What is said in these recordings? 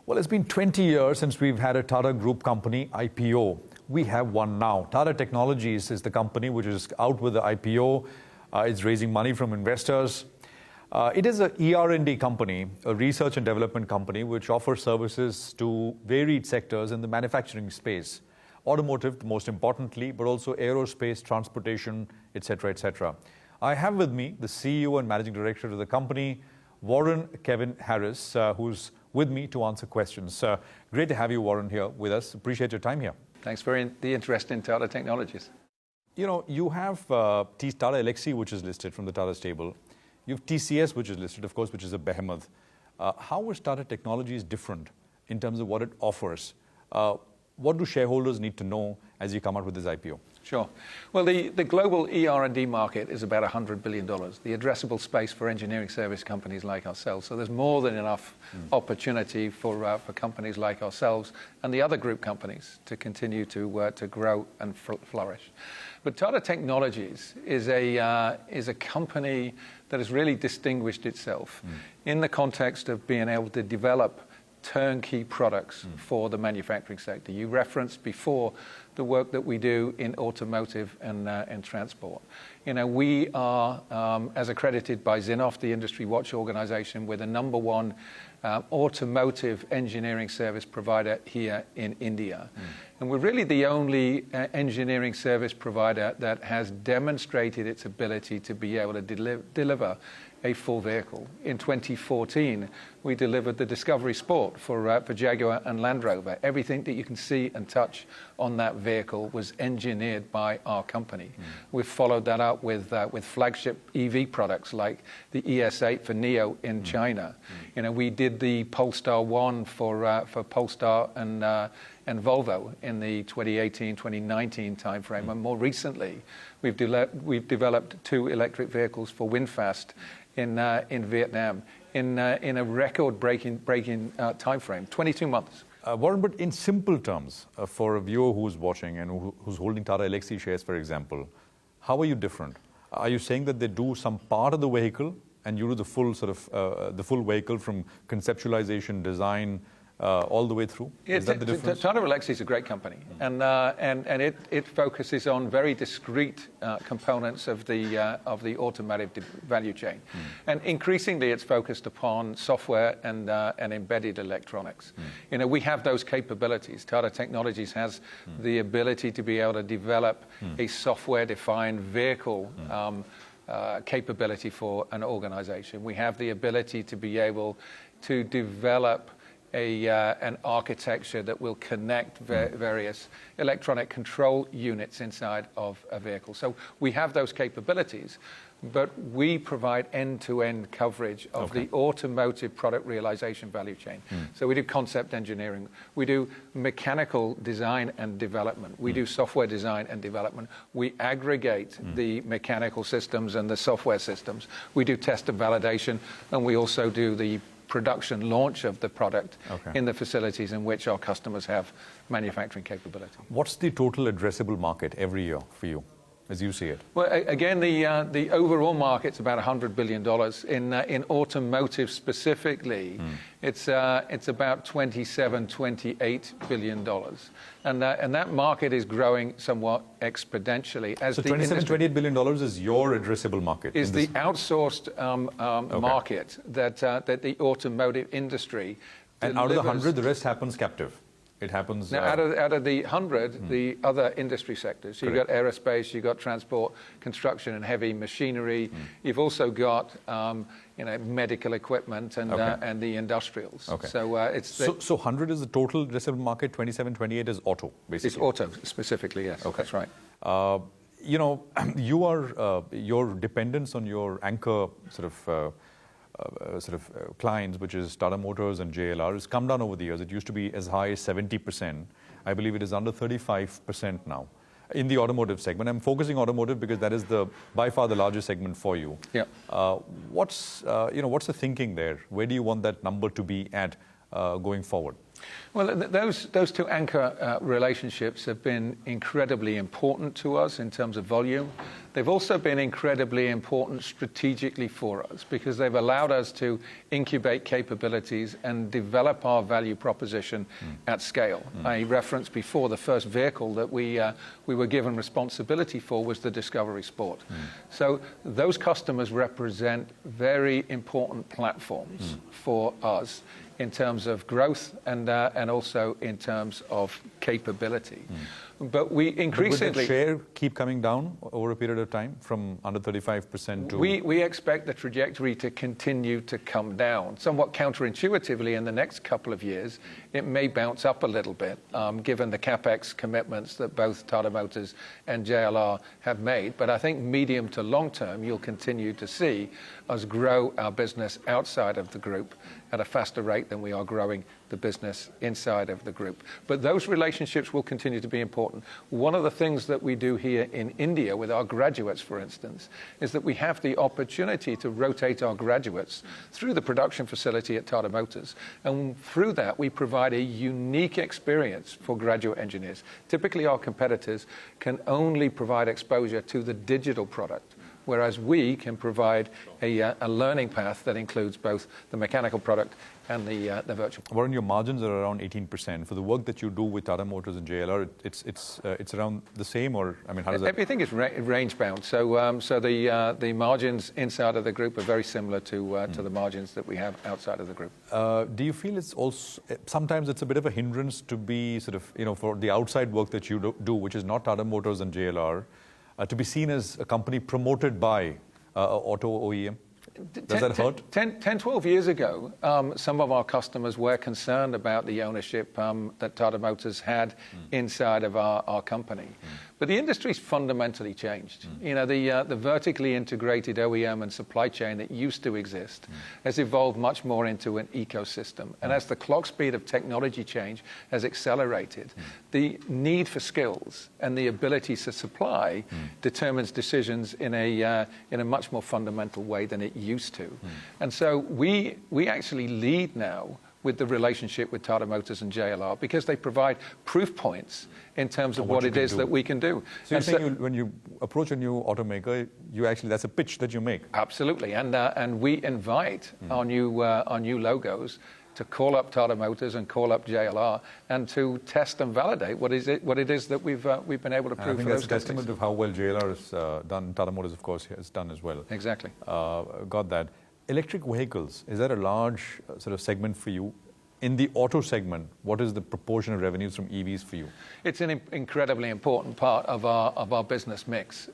Well, it's been 20 years since we've had a Tata Group company IPO. We have one now. Tata Technologies is the company which is out with the IPO. It's raising money from investors. It is an ER&D company, a research and development company, which offers services to varied sectors in the manufacturing space. Automotive, most importantly, but also aerospace, transportation, etc., etc. I have with me the CEO and Managing Director of the company, Warren Kevin Harris, who's with me to answer questions. Great to have you, Warren, here with us. Appreciate your time here. Thanks for the interest in Tata Technologies. You know, you have Tata Elxsi, which is listed from the Tata stable. You have TCS, which is listed, of course, which is a behemoth. How is Tata Technologies different in terms of what it offers? What do shareholders need to know as you come out with this IPO? Sure. Well, the global ER&D market is about $100 billion, the addressable space for engineering service companies like ourselves. So there's more than enough opportunity for companies like ourselves and the other group companies to continue to grow and flourish. But Tata Technologies is a company that has really distinguished itself in the context of being able to develop turnkey products for the manufacturing sector. You referenced before the work that we do in automotive and transport. You know, we are, as accredited by Zinnov, the industry watch organization, we're the #1 automotive engineering service provider here in India. And we're really the only engineering service provider that has demonstrated its ability to be able to deliver a full vehicle. In 2014, we delivered the Discovery Sport for Jaguar and Land Rover. Everything that you can see and touch on that vehicle was engineered by our company. We've followed that up with flagship EV products like the ES8 for NIO in China. You know, we did the Polestar 1 for Polestar and Volvo in the 2018-2019 timeframe. And more recently, we've developed 2 electric vehicles for VinFast in Vietnam in a record-breaking timeframe, 22 months. Warren, but in simple terms, for a viewer who's watching and who's holding Tata Elxsi shares, for example, how are you different? Are you saying that they do some part of the vehicle and you do the full the full vehicle from conceptualization, design, all the way through? Is that the difference? Tata Elxsi is a great company, and it focuses on very discrete components of the automotive value chain, and increasingly it's focused upon software and embedded electronics. You know, we have those capabilities. Tata Technologies has the ability to be able to develop a software-defined vehicle capability for an organization. We have the ability to be able to develop an architecture that will connect various electronic control units inside of a vehicle. So we have those capabilities, but we provide end-to-end coverage of the automotive product realization value chain. So we do concept engineering, we do mechanical design and development, we do software design and development, we aggregate the mechanical systems and the software systems, we do test and validation, and we also do the production launch of the product in the facilities in which our customers have manufacturing capability. What's the total addressable market every year for you, as you see it? Well, again, the overall market's about $100 billion. In automotive specifically, it's about $27-28 billion, and that market is growing somewhat exponentially. As so $27-28 billion is your addressable market. Is the outsourced market that the automotive industry and delivers. Out of the 100, the rest happens captive. It happens. Now, out of the 100, the other industry sectors. So you've got aerospace, you've got transport, construction, and heavy machinery. You've also got medical equipment and the industrials. So it's so 100 is the total addressable market. 27, 28 is auto, basically. It's auto specifically. Yes, that's right. You know, you are your dependence on your anchor clients, which is Tata Motors and JLR, has come down over the years. It used to be as high as 70%. I believe it is under 35% now in the automotive segment. I'm focusing automotive because that is by far the largest segment for you. Yeah. What's the thinking there? Where do you want that number to be at going forward? Well, those two anchor relationships have been incredibly important to us in terms of volume. They've also been incredibly important strategically for us because they've allowed us to incubate capabilities and develop our value proposition at scale. I referenced before the first vehicle that we were given responsibility for was the Discovery Sport. So those customers represent very important platforms for us in terms of growth and also in terms of capability. But we increasingly... Would the share keep coming down over a period of time from under 35% to... We expect the trajectory to continue to come down. Somewhat counterintuitively, in the next couple of years, it may bounce up a little bit, given the CapEx commitments that both Tata Motors and JLR have made. But I think medium to long term, you'll continue to see us grow our business outside of the group at a faster rate than we are growing the business inside of the group. But those relationships will continue to be important. One of the things that we do here in India with our graduates, for instance, is that we have the opportunity to rotate our graduates through the production facility at Tata Motors. And through that, we provide a unique experience for graduate engineers. Typically, our competitors can only provide exposure to the digital product, whereas we can provide a learning path that includes both the mechanical product and the virtual. Warren, your margins are around 18%. For the work that you do with Tata Motors and JLR, it's around the same, or I mean, how does that? Everything is range bound. So the margins inside of the group are very similar to the margins that we have outside of the group. Do you feel it's also sometimes it's a bit of a hindrance to be sort of for the outside work that you do, which is not Tata Motors and JLR, to be seen as a company promoted by auto OEM? Does that hurt? 10, 12 years ago, some of our customers were concerned about the ownership that Tata Motors had inside of our company. But the industry's fundamentally changed. You know, the vertically integrated OEM and supply chain that used to exist has evolved much more into an ecosystem. And as the clock speed of technology change has accelerated, the need for skills and the ability to supply determines decisions in a much more fundamental way than it used to. And so we actually lead now with the relationship with Tata Motors and JLR because they provide proof points in terms of what it is that we can do. So you're saying when you approach a new automaker, you actually, that's a pitch that you make? Absolutely, and we invite our new logos to call up Tata Motors and call up JLR and to test and validate what it is that we've been able to prove. I think that's a testament of how well JLR has done. Tata Motors, of course, has done as well. Exactly. Got that. Electric vehicles, is that a large sort of segment for you? In the auto segment, what is the proportion of revenues from EVs for you? It's an incredibly important part of our business mix.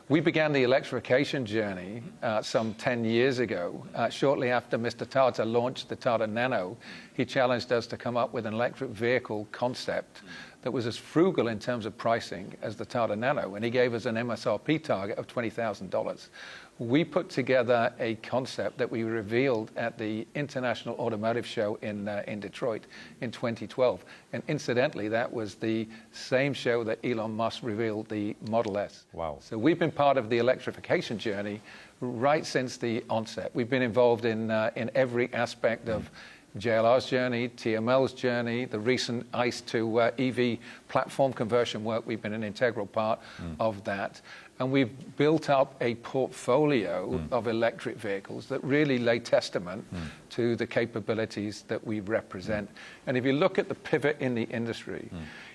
We began the electrification journey some 10 years ago. Shortly after Mr. Tata launched the Tata Nano, he challenged us to come up with an electric vehicle concept that was as frugal in terms of pricing as the Tata Nano, and he gave us an MSRP target of $20,000. We put together a concept that we revealed at the International Automotive Show in Detroit in 2012. And incidentally, that was the same show that Elon Musk revealed the Model S. Wow. So we've been part of the electrification journey right since the onset. We've been involved in every aspect of JLR's journey, TML's journey, the recent ICE to EV platform conversion work. We've been an integral part of that. And we've built up a portfolio of electric vehicles that really lay testament to the capabilities that we represent. And if you look at the pivot in the industry,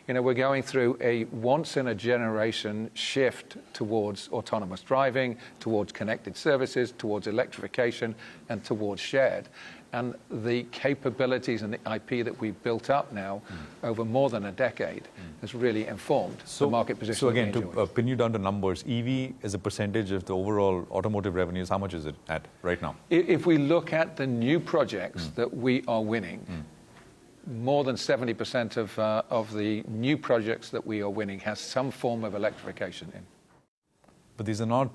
you know, we're going through a once-in-a-generation shift towards autonomous driving, towards connected services, towards electrification, and towards shared. And the capabilities and the IP that we've built up now over more than a decade has really informed the market position. So again, to pin you down to numbers, EV as a percentage of the overall automotive revenues, how much is it at right now? If we look at the new projects that we are winning, more than 70% of the new projects that we are winning has some form of electrification in. But these are not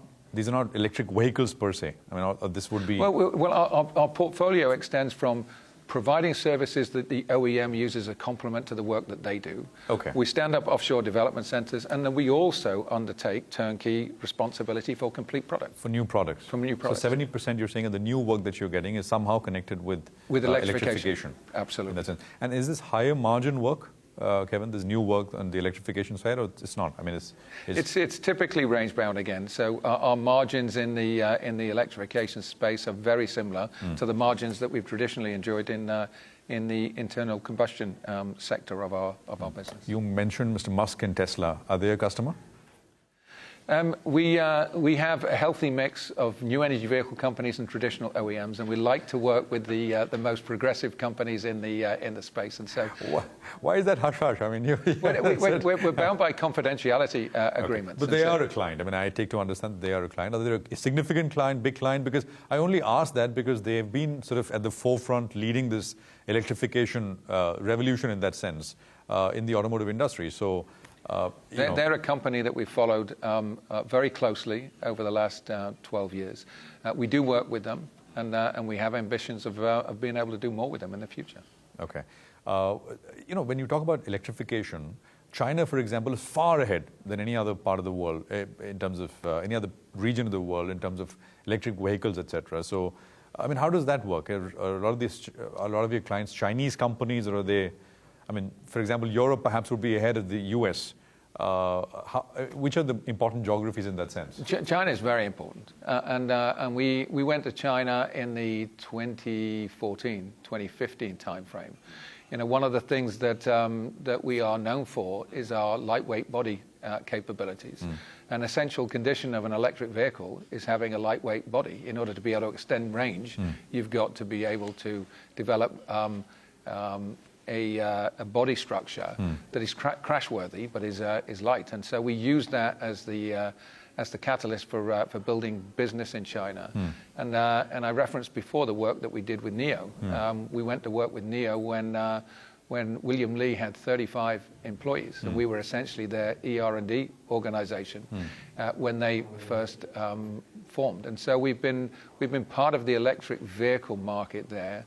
electric vehicles per se. I mean, this would be... Well, our portfolio extends from providing services that the OEM uses as a complement to the work that they do. Okay. We stand up offshore development centers, and then we also undertake turnkey responsibility for complete products. For new products? For new products. So 70% you're saying of the new work that you're getting is somehow connected with electrification. Absolutely. In that sense. And is this higher margin work, Kevin, this new work on the electrification side, or it's not? I mean, it's typically range bound again. So our margins in the electrification space are very similar to the margins that we've traditionally enjoyed in the internal combustion sector of our business. You mentioned Mr. Musk and Tesla. Are they a customer? We have a healthy mix of new energy vehicle companies and traditional OEMs, and we like to work with the most progressive companies in the space. And so, why is that hush hush? I mean, we're bound by confidentiality agreements. But they are a client. I mean, I take to understand that they are a client. Are they a significant client, big client? Because I only ask that because they have been sort of at the forefront, leading this electrification revolution in that sense in the automotive industry. So. They're a company that we've followed very closely over the last 12 years. We do work with them, and we have ambitions of being able to do more with them in the future. Okay. When you talk about electrification, China, for example, is far ahead than any other part of the world in terms of any other region of the world in terms of electric vehicles, etc. So, I mean, how does that work? Are a lot of your clients Chinese companies, or are they? I mean, for example, Europe perhaps would be ahead of the US. Which are the important geographies in that sense? China is very important. And we went to China in the 2014, 2015 timeframe. One of the things that we are known for is our lightweight body capabilities. An essential condition of an electric vehicle is having a lightweight body. In order to be able to extend range, you've got to be able to develop a body structure that is crash-worthy but is light, and so we use that as the catalyst for building business in China. And I referenced before the work that we did with NIO. We went to work with NIO when William Li had 35 employees, and we were essentially their ER&D organization when they first formed. And so we've been part of the electric vehicle market there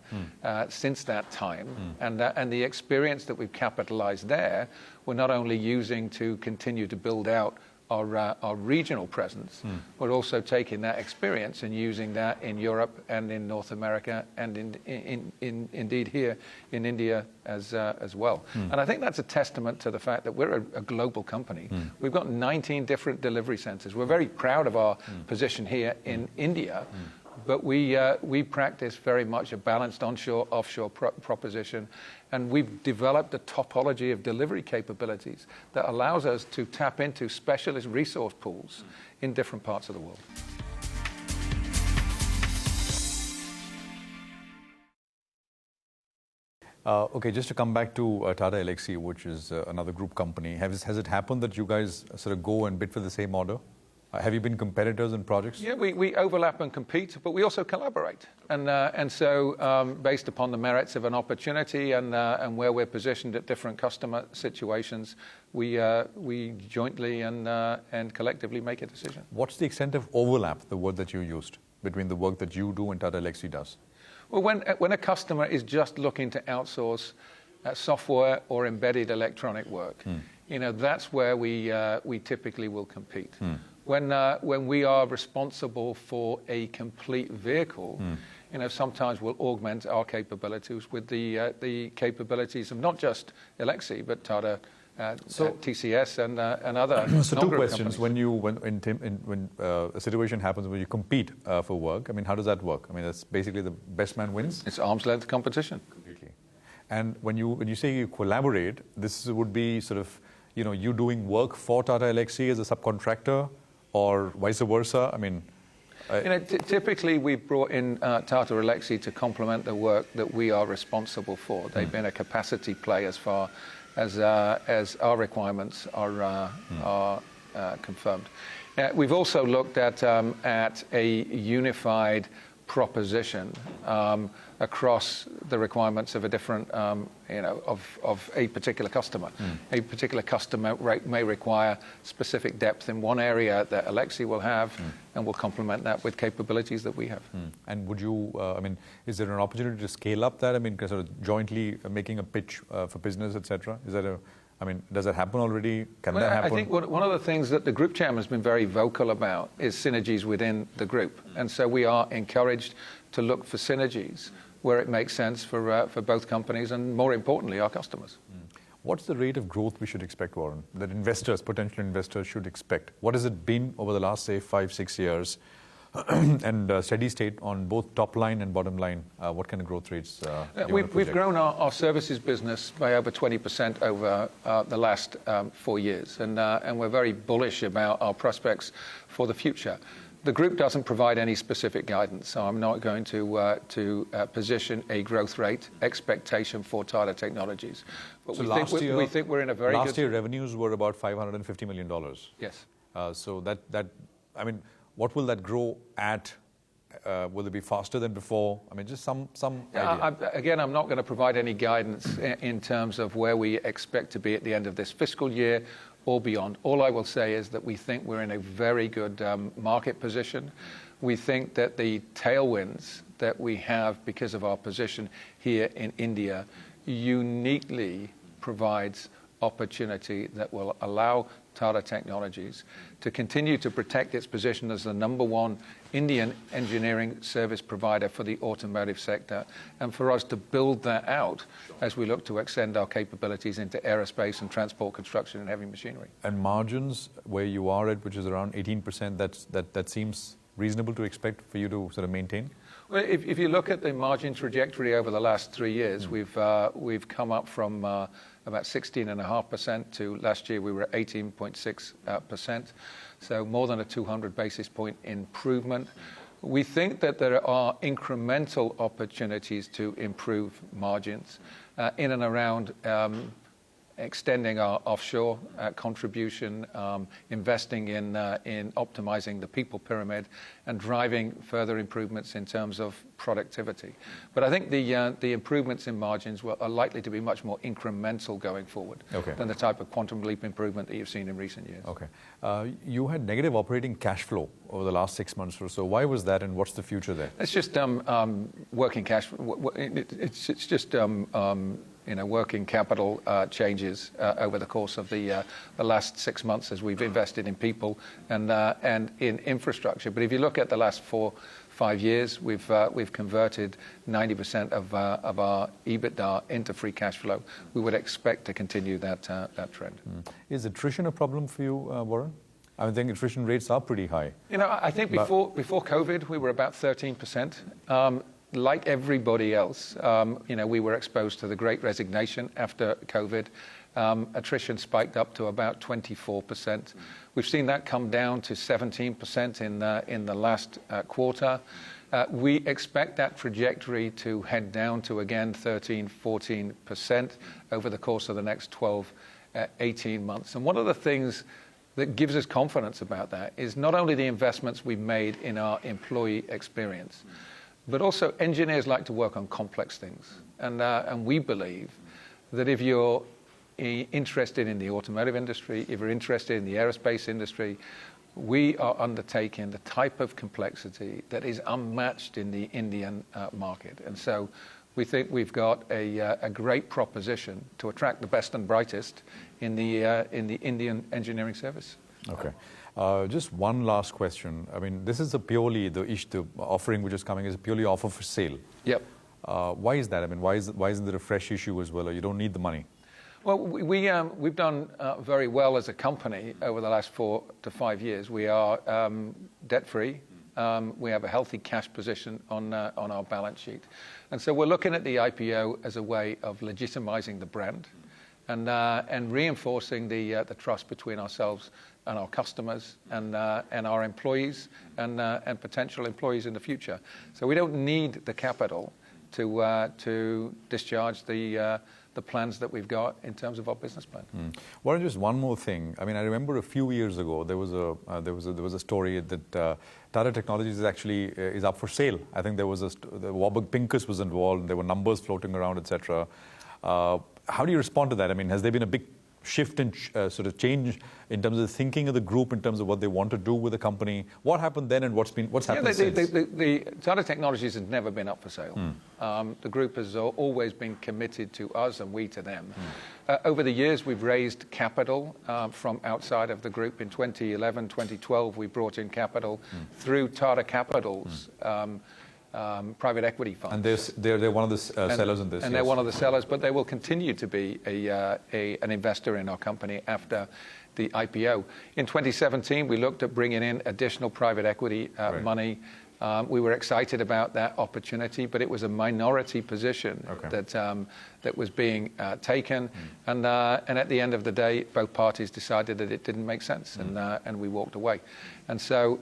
since that time, and the experience that we've capitalized there, we're not only using to continue to build out our regional presence, but also taking that experience and using that in Europe and in North America and indeed here in India as well. And I think that's a testament to the fact that we're a global company. We've got 19 different delivery centers. We're very proud of our position here in India. But we practice very much a balanced onshore-offshore proposition, and we've developed a topology of delivery capabilities that allows us to tap into specialist resource pools in different parts of the world. Okay, just to come back to Tata Elxsi, which is another group company, has it happened that you guys sort of go and bid for the same order? Have you been competitors in projects? Yeah, we overlap and compete, but we also collaborate. And so based upon the merits of an opportunity and where we're positioned at different customer situations, we jointly and collectively make a decision. What's the extent of overlap, the word that you used, between the work that you do and Tata Elxsi does? Well, when a customer is just looking to outsource software or embedded electronic work, that's where we typically will compete. When we are responsible for a complete vehicle, sometimes we'll augment our capabilities with the capabilities of not just Elxsi, but Tata, TCS, and other. So two questions: when a situation happens where you compete for work, I mean, how does that work? I mean, that's basically the best man wins. It's arm's length competition. Completely. And when you say you collaborate, this would be sort of you doing work for Tata Elxsi as a subcontractor, or vice versa? I mean, typically we've brought in Tata Elxsi to complement the work that we are responsible for. They've been a capacity play as far as our requirements are confirmed. We've also looked at a unified proposition across the requirements of a different, of a particular customer. A particular customer may require specific depth in one area that Alexi will have, and we'll complement that with capabilities that we have. And would you, is there an opportunity to scale up that? Sort of jointly making a pitch for business, etc. Is that does that happen already? Can that happen? I think one of the things that the group chairman has been very vocal about is synergies within the group. And so we are encouraged to look for synergies where it makes sense for both companies and, more importantly, our customers. What's the rate of growth we should expect, Warren, that potential investors should expect? What has it been over the last, say, 5-6 years? And steady state on both top line and bottom line, what kind of growth rates? We've grown our services business by over 20% over the last 4 years, and we're very bullish about our prospects for the future. The group doesn't provide any specific guidance, so I'm not going to position a growth rate expectation for Tata Technologies. But so we think we're in a very good... Last year, revenues were about $550 million. Yes. So what will that grow at? Will it be faster than before? Just some idea. Again, I'm not going to provide any guidance in terms of where we expect to be at the end of this fiscal year or beyond. All I will say is that we think we're in a very good market position. We think that the tailwinds that we have because of our position here in India uniquely provides opportunity that will allow Tata Technologies to continue to protect its position as the #1 Indian engineering service provider for the automotive sector, and for us to build that out as we look to extend our capabilities into aerospace and transport, construction and heavy machinery. And margins, where you are at, which is around 18%, that seems reasonable to expect for you to sort of maintain? Well, if you look at the margin trajectory over the last 3 years, we've come up from about 16.5% to last year we were at 18.6%, so more than a 200 basis point improvement. We think that there are incremental opportunities to improve margins in and around extending our offshore contribution, investing in optimizing the people pyramid, and driving further improvements in terms of productivity. But I think the improvements in margins are likely to be much more incremental going forward than the type of quantum leap improvement that you've seen in recent years. Okay. You had negative operating cash flow over the last 6 months or so. Why was that, and what's the future there? It's just working cash. It's just working capital changes over the course of the last 6 months as we've invested in people and in infrastructure. But if you look at the last 4-5 years, we've converted 90% of our EBITDA into free cash flow. We would expect to continue that trend. Is attrition a problem for you, Warren? I think attrition rates are pretty high. I think before COVID, we were about 13%. Like everybody else, we were exposed to the Great Resignation after COVID. Attrition spiked up to about 24%. We've seen that come down to 17% in the last quarter. We expect that trajectory to head down to, again, 13-14% over the course of the next 12-18 months. And one of the things that gives us confidence about that is not only the investments we've made in our employee experience, but also engineers like to work on complex things. And we believe that if you're interested in the automotive industry, if you're interested in the aerospace industry, we are undertaking the type of complexity that is unmatched in the Indian market. And so we think we've got a great proposition to attract the best and brightest in the Indian engineering service. Okay. Just one last question. This is the offering which is coming is a purely offer for sale. Yep. Why is that? Why isn't there a fresh issue as well, or you don't need the money? Well, we've done very well as a company over the last 4 to 5 years. We are debt-free. We have a healthy cash position on our balance sheet. And so we're looking at the IPO as a way of legitimizing the brand and reinforcing the trust between ourselves and our customers and our employees and potential employees in the future. So we don't need the capital to discharge the the plans that we've got in terms of our business plan. Warren, just one more thing. I mean, I remember a few years ago there was a story that Tata Technologies is actually is up for sale. I think there was Warburg Pincus was involved. There were numbers floating around, etc. How do you respond to that? I mean, has there been a big shift in sort of change in terms of the thinking of the group, in terms of what they want to do with the company? What happened then, and what's happened since? The Tata Technologies has never been up for sale. The group has always been committed to us and we to them. Over the years, we've raised capital from outside of the group. In 2011, 2012, we brought in capital through Tata Capital's private equity funds. And they're one of the sellers in this. And they're one of the sellers, but they will continue to be an investor in our company after the IPO. In 2017, we looked at bringing in additional private equity money. We were excited about that opportunity, but it was a minority position that was being taken. And at the end of the day, both parties decided that it didn't make sense, and we walked away. And so,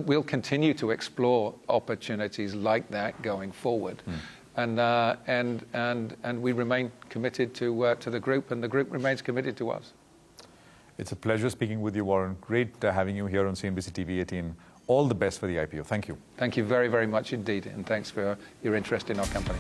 we'll continue to explore opportunities like that going forward. And we remain committed to the group, and the group remains committed to us. It's a pleasure speaking with you, Warren. Great having you here on CNBC TV18. All the best for the IPO. Thank you. Thank you very, very much indeed, and thanks for your interest in our company.